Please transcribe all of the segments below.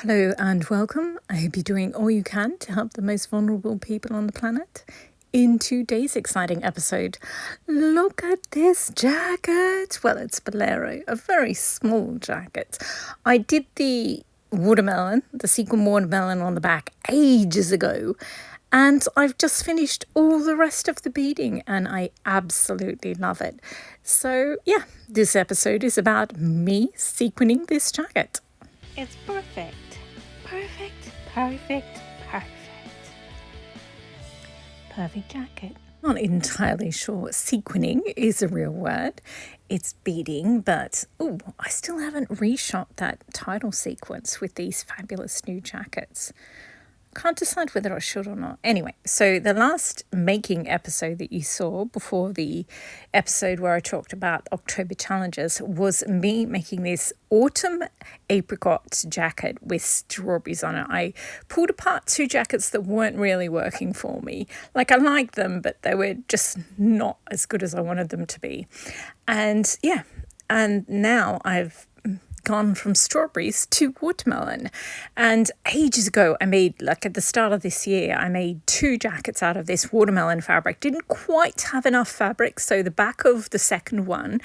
Hello and welcome. I hope you're doing all you can to help the most vulnerable people on the planet. In today's exciting episode, look at this jacket. Well, it's bolero, a very small jacket. I did the watermelon, the sequin watermelon on the back ages ago, and I've just finished all the rest of the beading and I absolutely love it. So yeah, this episode is about me sequining this jacket. It's perfect. Perfect, perfect, perfect. Perfect jacket. Not entirely sure sequining is a real word. It's beading, but I still haven't reshot that title sequence with these fabulous new jackets. Can't decide whether I should or not. Anyway, so the last making episode that you saw before the episode where I talked about October challenges was me making this autumn apricot jacket with strawberries on it. I pulled apart two jackets that weren't really working for me. Like, I liked them, but they were just not as good as I wanted them to be. And now I've gone from strawberries to watermelon. And ages ago, I made, like at the start of this year, I made two jackets out of this watermelon fabric. Didn't quite have enough fabric, so the back of the second one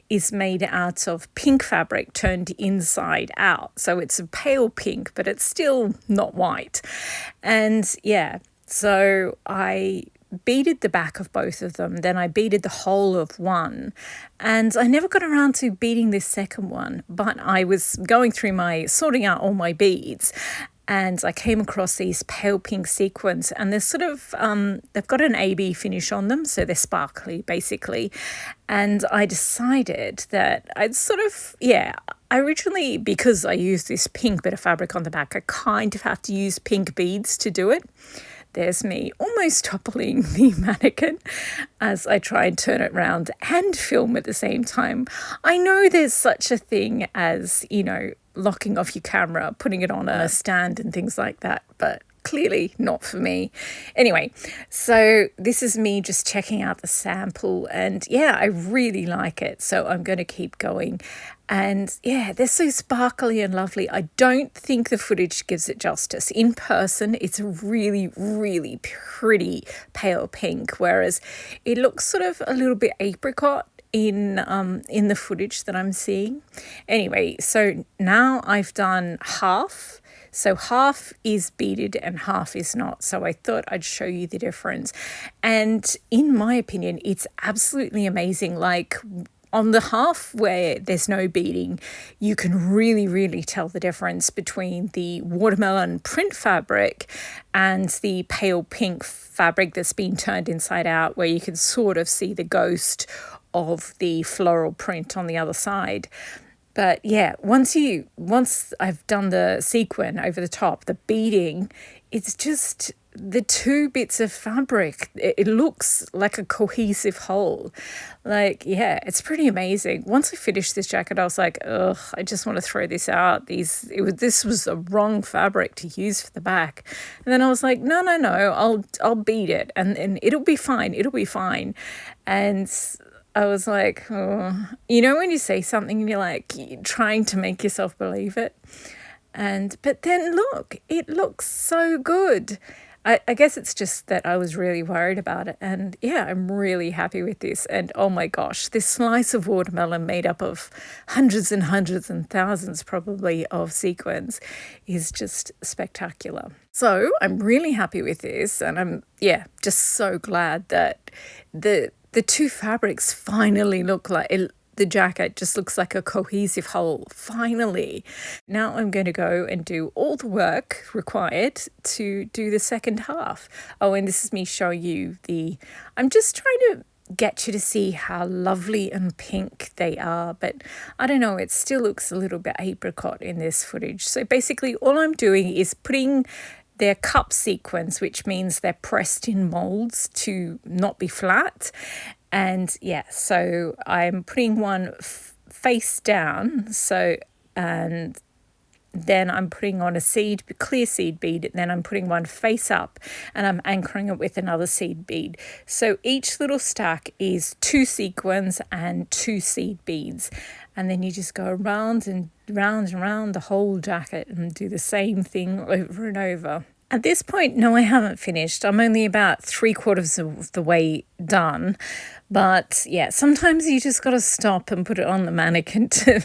is made out of pink fabric turned inside out. So it's a pale pink, but it's still not white. And so I beaded the back of both of them, then I beaded the whole of one, and I never got around to beading this second one, but I was going through sorting out all my beads, and I came across these pale pink sequins, and they're sort of, they've got an AB finish on them, so they're sparkly basically, and I decided that I originally, because I used this pink bit of fabric on the back, I kind of have to use pink beads to do it. There's me almost toppling the mannequin as I try and turn it around and film at the same time. I know there's such a thing as, locking off your camera, putting it on a stand and things like that, but clearly not for me. Anyway, so this is me just checking out the sample, and I really like it, so I'm going to keep going. And they're so sparkly and lovely. I don't think the footage gives it justice. In person, it's a really, really pretty pale pink, whereas it looks sort of a little bit apricot in the footage that I'm seeing. Anyway, so now I've done half. So half is beaded and half is not. So I thought I'd show you the difference. And in my opinion, it's absolutely amazing. Like, on the half where there's no beading, you can really, really tell the difference between the watermelon print fabric and the pale pink fabric that's been turned inside out, where you can sort of see the ghost of the floral print on the other side. But once I've done the sequin over the top, the beading, it's just the two bits of fabric. It looks like a cohesive whole. Like, it's pretty amazing. Once I finished this jacket, I was like, I just want to throw this out. This was the wrong fabric to use for the back. And then I was like, no, I'll bead it and it'll be fine. It'll be fine. And I was like, when you say something and you're like trying to make yourself believe it. But then look, it looks so good. I guess it's just that I was really worried about it. And I'm really happy with this. And oh my gosh, this slice of watermelon made up of hundreds and hundreds and thousands probably of sequins is just spectacular. So I'm really happy with this. And I'm, just so glad that the two fabrics finally look like it. The jacket just looks like a cohesive whole, finally. Now I'm going to go and do all the work required to do the second half. Oh, and this is me showing you I'm just trying to get you to see how lovely and pink they are, but I don't know, it still looks a little bit apricot in this footage. So basically all I'm doing is putting their cup sequins, which means they're pressed in molds to not be flat. And so I'm putting one face down. And then I'm putting on a clear seed bead. Then I'm putting one face up and I'm anchoring it with another seed bead. So each little stack is 2 sequins and 2 seed beads. and then you just go around and round and round the whole jacket and do the same thing over and over. At this point, no, I haven't finished. I'm only about 3/4 of the way done. But yeah, sometimes you just got to stop and put it on the mannequin to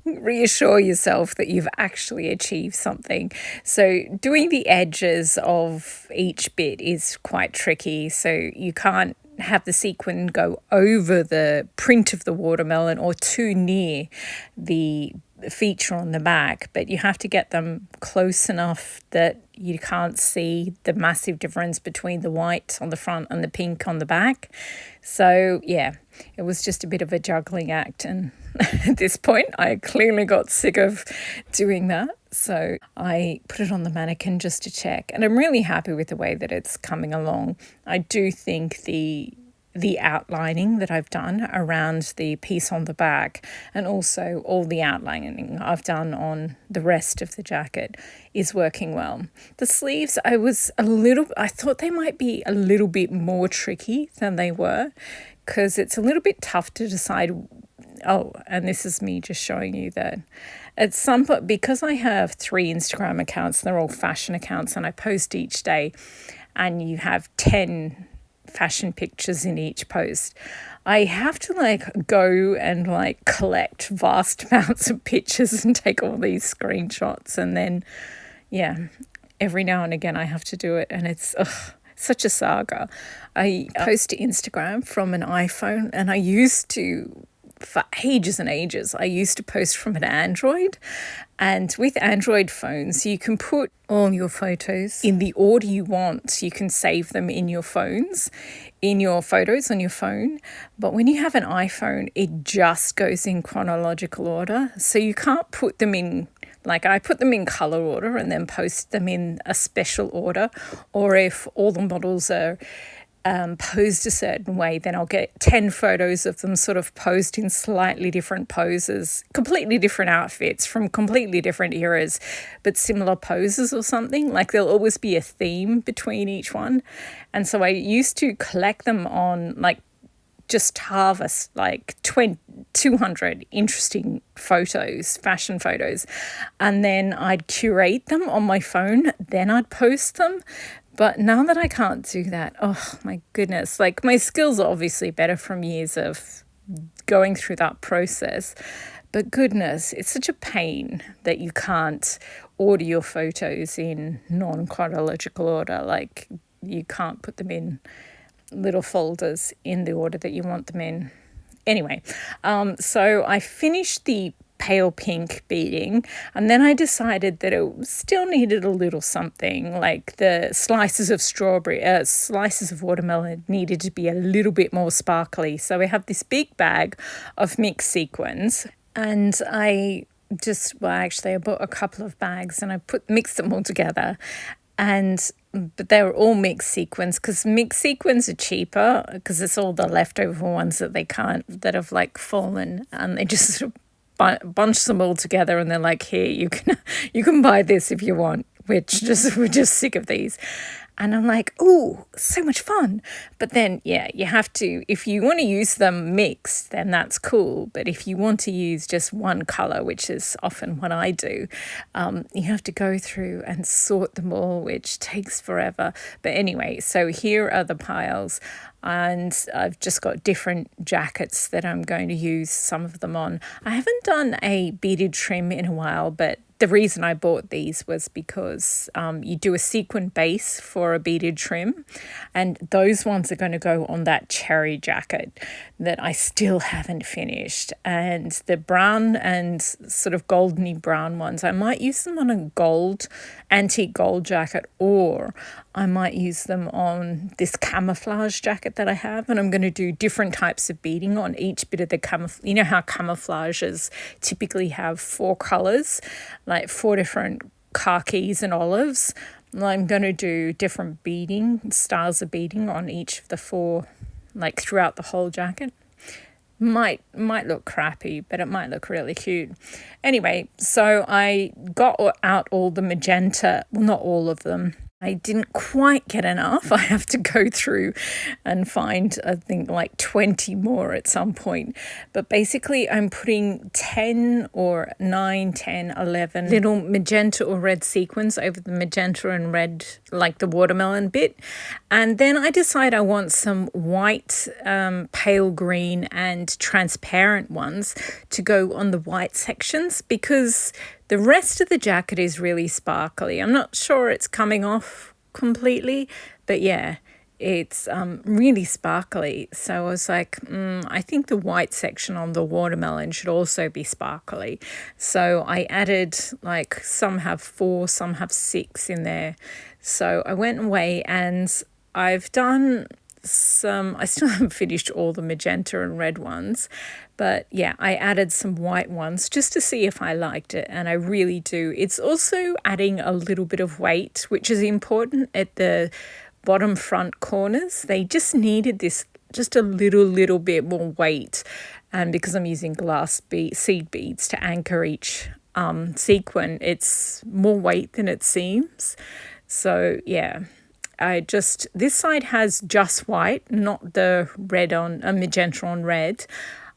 reassure yourself that you've actually achieved something. So doing the edges of each bit is quite tricky. So you can't have the sequin go over the print of the watermelon or too near the feature on the back, but you have to get them close enough that you can't see the massive difference between the white on the front and the pink on the back. So yeah, it was just a bit of a juggling act, and at this point I clearly got sick of doing that, so I put it on the mannequin just to check, and I'm really happy with the way that it's coming along. I do think the outlining that I've done around the piece on the back, and also all the outlining I've done on the rest of the jacket, is working well. The sleeves, I thought they might be a little bit more tricky than they were, because it's a little bit tough to decide. Oh, and this is me just showing you that at some point, because I have 3 Instagram accounts, they're all fashion accounts, and I post each day, and you have 10 fashion pictures in each post, I have to go and collect vast amounts of pictures and take all these screenshots, and then every now and again I have to do it, and it's such a saga. I post to Instagram from an iPhone, and I used to, for ages and ages, I used to post from an Android. And with Android phones, you can put all your photos in the order you want. You can save them in your photos on your phone. But when you have an iPhone, it just goes in chronological order. So you can't put them in, I put them in color order and then post them in a special order. Or if all the models are posed a certain way, then I'll get 10 photos of them sort of posed in slightly different poses, completely different outfits from completely different eras, but similar poses or something. There'll always be a theme between each one. And so I used to collect them on just harvest 200 interesting photos, fashion photos, and then I'd curate them on my phone, then I'd post them. But now that I can't do that, oh my goodness, my skills are obviously better from years of going through that process. But goodness, it's such a pain that you can't order your photos in non-chronological order. You can't put them in little folders in the order that you want them in. Anyway, so I finished the pale pink beading, and then I decided that it still needed a little something, the slices of watermelon needed to be a little bit more sparkly. So we have this big bag of mixed sequins, and I bought a couple of bags and I mixed them all together. But they were all mixed sequins, because mixed sequins are cheaper, because it's all the leftover ones that have fallen, and they just sort of bunch them all together, and they're here, you can buy this if you want. We're just sick of these. And I'm oh, so much fun. But then, you have to, if you want to use them mixed, then that's cool. But if you want to use just one color, which is often what I do, you have to go through and sort them all, which takes forever. But anyway, so here are the piles. And I've just got different jackets that I'm going to use some of them on. I haven't done a beaded trim in a while, but the reason I bought these was because you do a sequin base for a beaded trim, and those ones are going to go on that cherry jacket that I still haven't finished. And the brown and sort of goldeny brown ones, I might use them on a antique gold jacket, or I might use them on this camouflage jacket that I have, and I'm going to do different types of beading on each bit of the camouflage. You know how camouflages typically have 4 colors, 4 different khakis and olives. I'm going to do different styles of beading on each of the 4, throughout the whole jacket. Might look crappy, but it might look really cute. Anyway, so I got out all the magenta, well, not all of them. I didn't quite get enough. I have to go through and find, I think, like 20 more at some point. But basically, I'm putting 10 or 9, 10, 11 little magenta or red sequins over the magenta and red, like the watermelon bit. And then I decide I want some white, pale green and transparent ones to go on the white sections, because the rest of the jacket is really sparkly. I'm not sure it's coming off completely, but yeah, it's really sparkly. So I was like, I think the white section on the watermelon should also be sparkly. So I added, like, some have 4, some have 6 in there. So I went away and I've done I still haven't finished all the magenta and red ones, but yeah, I added some white ones just to see if I liked it, and I really do. It's also adding a little bit of weight, which is important at the bottom front corners. They just needed this, just a little bit more weight, and because I'm using glass seed beads to anchor each sequin, it's more weight than it seems. So yeah, this side has just white, not the red on magenta on red.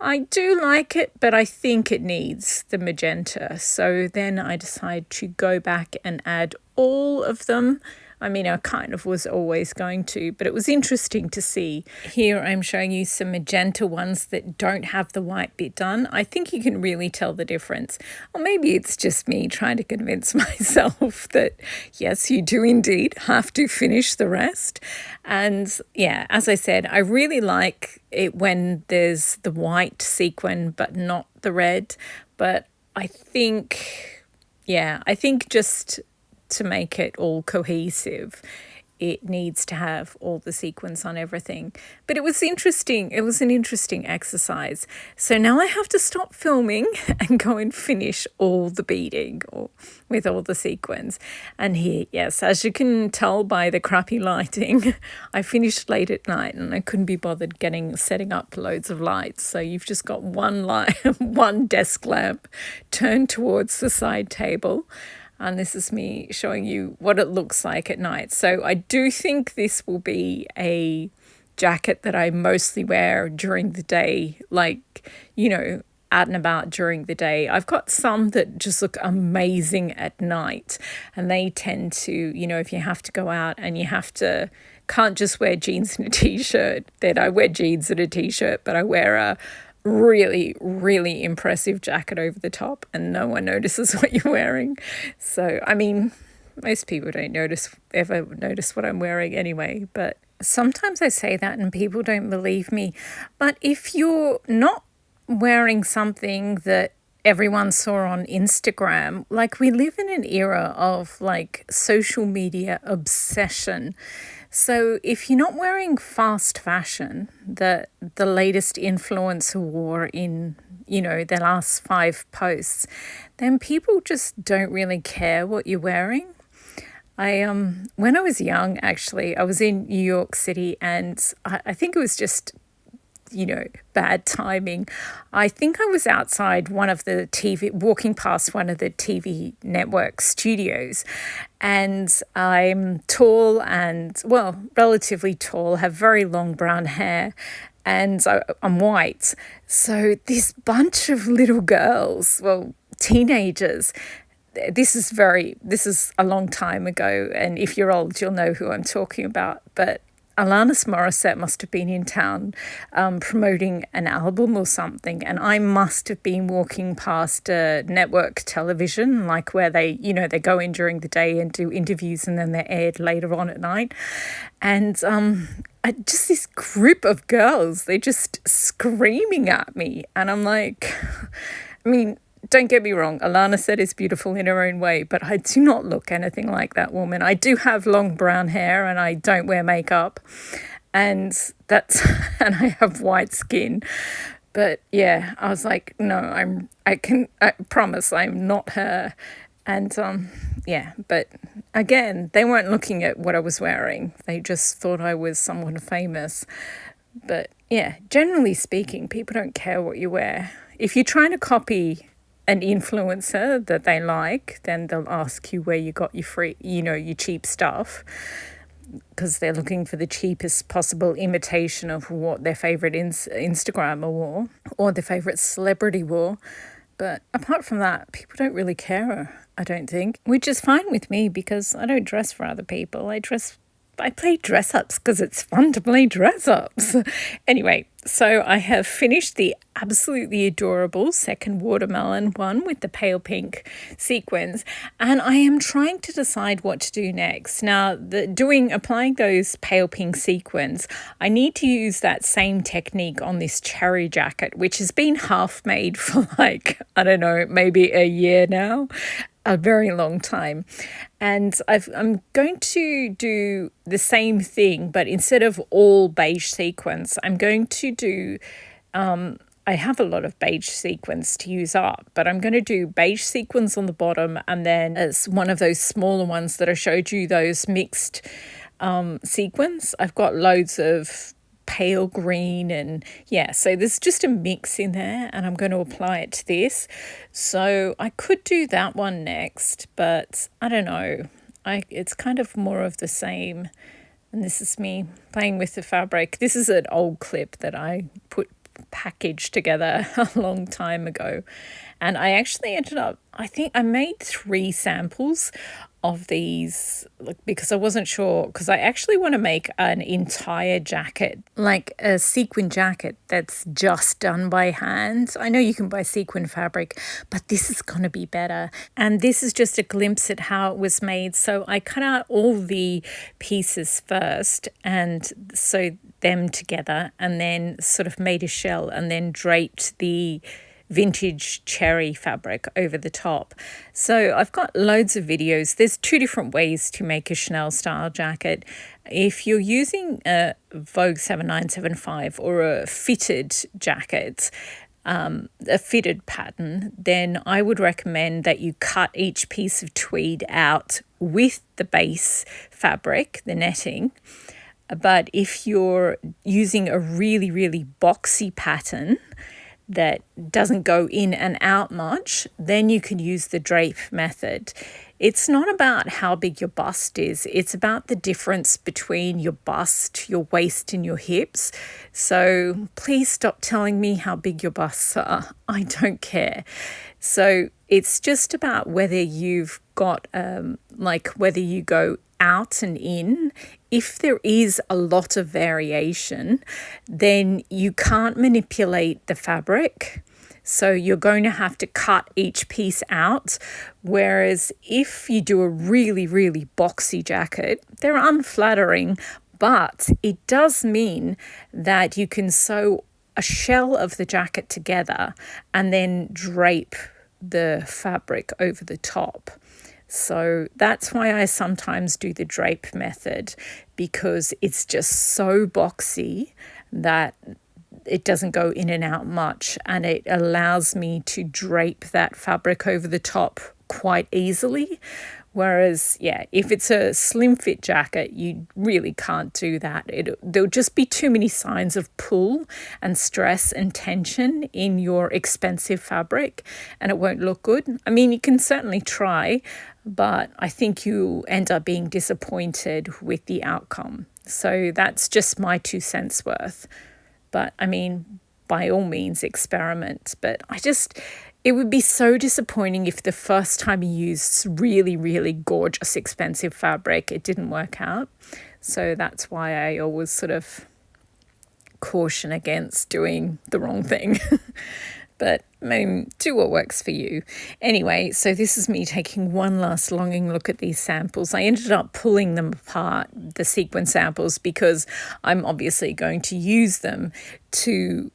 I do like it, but I think it needs the magenta. So then I decide to go back and add all of them. I mean, I kind of was always going to, but it was interesting to see. Here I'm showing you some magenta ones that don't have the white bit done. I think you can really tell the difference. Or maybe it's just me trying to convince myself that, yes, you do indeed have to finish the rest. And yeah, as I said, I really like it when there's the white sequin but not the red. But I think just to make it all cohesive, it needs to have all the sequins on everything. But it was interesting. It was an interesting exercise. So now I have to stop filming and go and finish all the beading with all the sequins. And here, yes, as you can tell by the crappy lighting, I finished late at night and I couldn't be bothered setting up loads of lights. So you've just got one light, one desk lamp turned towards the side table. And this is me showing you what it looks like at night. So I do think this will be a jacket that I mostly wear during the day, like, out and about during the day. I've got some that just look amazing at night, and they tend to, if you have to go out and can't just wear jeans and a t-shirt, then I wear jeans and a t-shirt, but I wear a really impressive jacket over the top and no one notices what you're wearing. So, I mean, most people don't ever notice what I'm wearing anyway, but sometimes I say that and people don't believe me. But if you're not wearing something that everyone saw on Instagram, like, we live in an era of like social media obsession. So if you're not wearing fast fashion that the latest influencer wore in, their last 5 posts, then people just don't really care what you're wearing. When I was young, actually, I was in New York City, and I think it was just bad timing. I think I was outside walking past one of the TV network studios, and I'm tall and, well, relatively tall, have very long brown hair, and I'm white. So this bunch of little girls, well, teenagers, this is a long time ago, and if you're old, you'll know who I'm talking about, but Alanis Morissette must have been in town promoting an album or something, and I must have been walking past network television, like where they go in during the day and do interviews and then they're aired later on at night. And just this group of girls, they're just screaming at me. And I'm like, I mean, don't get me wrong, Alanis is beautiful in her own way, but I do not look anything like that woman. I do have long brown hair and I don't wear makeup, and and I have white skin. But yeah, I was like, no, I promise I'm not her. And yeah, but again, they weren't looking at what I was wearing. They just thought I was someone famous. But yeah, generally speaking, people don't care what you wear. If you're trying to copy an influencer that they like, then they'll ask you where you got your free, your cheap stuff, because they're looking for the cheapest possible imitation of what their favorite Instagrammer wore or their favorite celebrity wore. But apart from that, people don't really care, I don't think, which is fine with me because I don't dress for other people. I play dress-ups because it's fun to play dress-ups. Anyway, so I have finished the absolutely adorable second watermelon one with the pale pink sequins, and I am trying to decide what to do next. Now, applying those pale pink sequins, I need to use that same technique on this cherry jacket, which has been half made for I don't know, maybe a year now. A very long time. And I'm going to do the same thing, but instead of all beige sequins, I'm going to do, I have a lot of beige sequins to use up, but I'm going to do beige sequins on the bottom, and then as one of those smaller ones that I showed you, those mixed sequins, I've got loads of pale green, and so there's just a mix in there, and I'm going to apply it to this. So I could do that one next, but I don't know, it's kind of more of the same. And this is me playing with the fabric. This is an old clip that I packaged together a long time ago, and I actually I think I made 3 samples of these because I wasn't sure, because I actually want to make an entire jacket, like a sequin jacket that's just done by hand. I know you can buy sequin fabric, but this is going to be better. And this is just a glimpse at how it was made. So I cut out all the pieces first and sewed them together, and then sort of made a shell, and then draped the vintage cherry fabric over the top. So I've got loads of videos. There's 2 different ways to make a Chanel style jacket. If you're using a Vogue 7975 or a fitted jacket, a fitted pattern, then I would recommend that you cut each piece of tweed out with the base fabric, the netting. But if you're using a really, really boxy pattern that doesn't go in and out much, then you can use the drape method. It's not about how big your bust is. It's about the difference between your bust, your waist, and your hips. So please stop telling me how big your busts are. I don't care. So it's just about whether you've got, whether you go out and in. If there is a lot of variation, then you can't manipulate the fabric. So you're going to have to cut each piece out. Whereas if you do a really, really boxy jacket, they're unflattering, but it does mean that you can sew a shell of the jacket together and then drape the fabric over the top. So that's why I sometimes do the drape method, because it's just so boxy that it doesn't go in and out much, and it allows me to drape that fabric over the top quite easily. Whereas, if it's a slim fit jacket, you really can't do that. There'll just be too many signs of pull and stress and tension in your expensive fabric, and it won't look good. I mean, you can certainly try, but I think you'll end up being disappointed with the outcome. So that's just my 2 cents worth. But I mean, by all means, experiment. But it would be so disappointing if the first time you used really, really gorgeous, expensive fabric, it didn't work out. So that's why I always sort of caution against doing the wrong thing. But I mean, do what works for you. Anyway, so this is me taking one last longing look at these samples. I ended up pulling them apart, the sequin samples, because I'm obviously going to use them to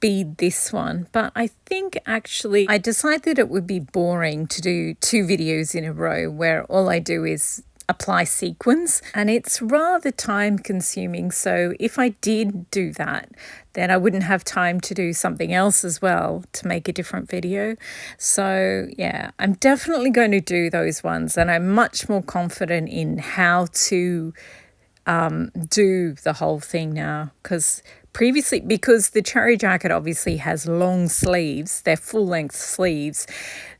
bead this one. But I think actually I decided it would be boring to do 2 videos in a row where all I do is apply sequins, and it's rather time consuming. So if I did do that, then I wouldn't have time to do something else as well to make a different video. So I'm definitely going to do those ones, and I'm much more confident in how to do the whole thing now, because previously, because the cherry jacket obviously has long sleeves, they're full-length sleeves,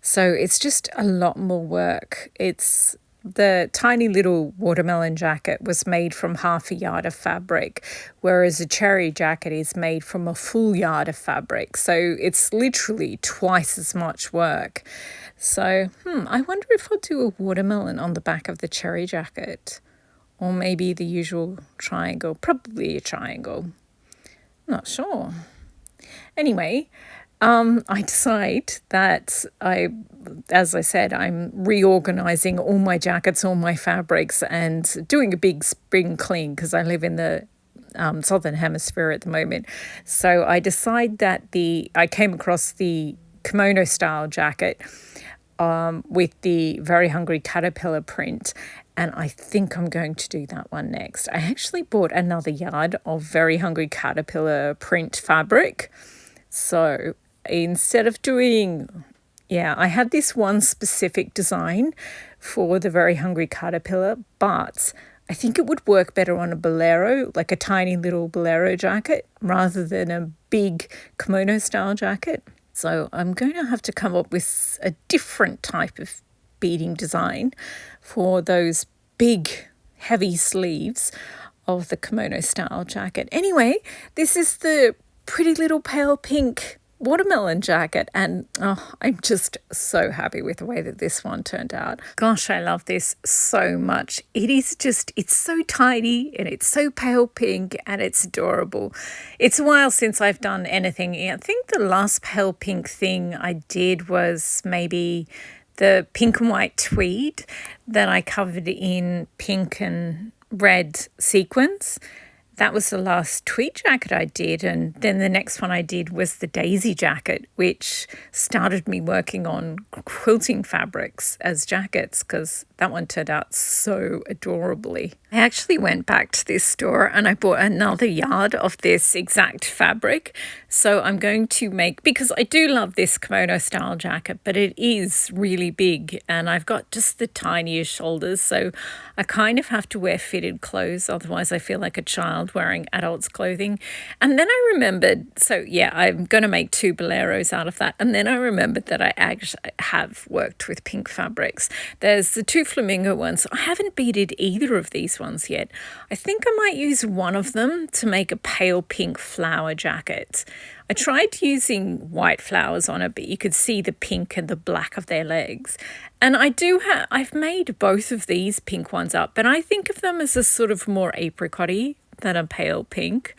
so it's just a lot more work. It's the tiny little watermelon jacket was made from half a yard of fabric, whereas a cherry jacket is made from a full yard of fabric. So it's literally twice as much work. So, I wonder if I'll do a watermelon on the back of the cherry jacket, or maybe the usual triangle, probably a triangle. Not sure. Anyway, I decide that as I said, I'm reorganizing all my jackets, all my fabrics, and doing a big spring clean because I live in the southern hemisphere at the moment. So I decide that I came across the kimono style jacket with the Very Hungry Caterpillar print, and I think I'm going to do that one next. I actually bought another yard of Very Hungry Caterpillar print fabric. So instead of doing, I had this one specific design for the Very Hungry Caterpillar, but I think it would work better on a bolero, like a tiny little bolero jacket, rather than a big kimono style jacket. So I'm going to have to come up with a different type of beading design for those big, heavy sleeves of the kimono style jacket. Anyway, this is the pretty little pale pink watermelon jacket, and I'm just so happy with the way that this one turned out. Gosh, I love this so much. It's so tidy and it's so pale pink and it's adorable. It's a while since I've done anything. I think the last pale pink thing I did was maybe the pink and white tweed that I covered in pink and red sequins. That was the last tweed jacket I did, and then the next one I did was the daisy jacket, which started me working on quilting fabrics as jackets because that one turned out so adorably. I actually went back to this store and I bought another yard of this exact fabric. So I'm going to because I do love this kimono style jacket, but it is really big and I've got just the tiniest shoulders. So I kind of have to wear fitted clothes. Otherwise I feel like a child wearing adults' clothing. And then I remembered, I'm going to make 2 boleros out of that. And then I remembered that I actually have worked with pink fabrics. There's the 2 flamingo ones. I haven't beaded either of these ones yet. I think I might use one of them to make a pale pink flower jacket. I tried using white flowers on it, but you could see the pink and the black of their legs. And I've made both of these pink ones up, but I think of them as a sort of more apricot-y than a pale pink.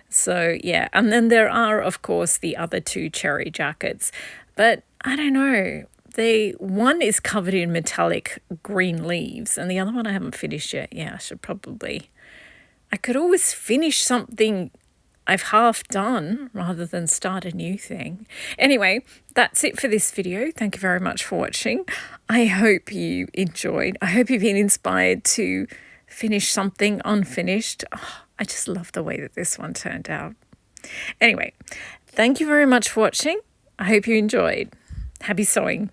So and then there are, of course, the other 2 cherry jackets, but I don't know. One is covered in metallic green leaves and the other one I haven't finished yet. I could always finish something I've half done rather than start a new thing. Anyway, that's it for this video. Thank you very much for watching. I hope you enjoyed. I hope you've been inspired to finish something unfinished. I just love the way that this one turned out. Anyway, thank you very much for watching. I hope you enjoyed. Happy sewing.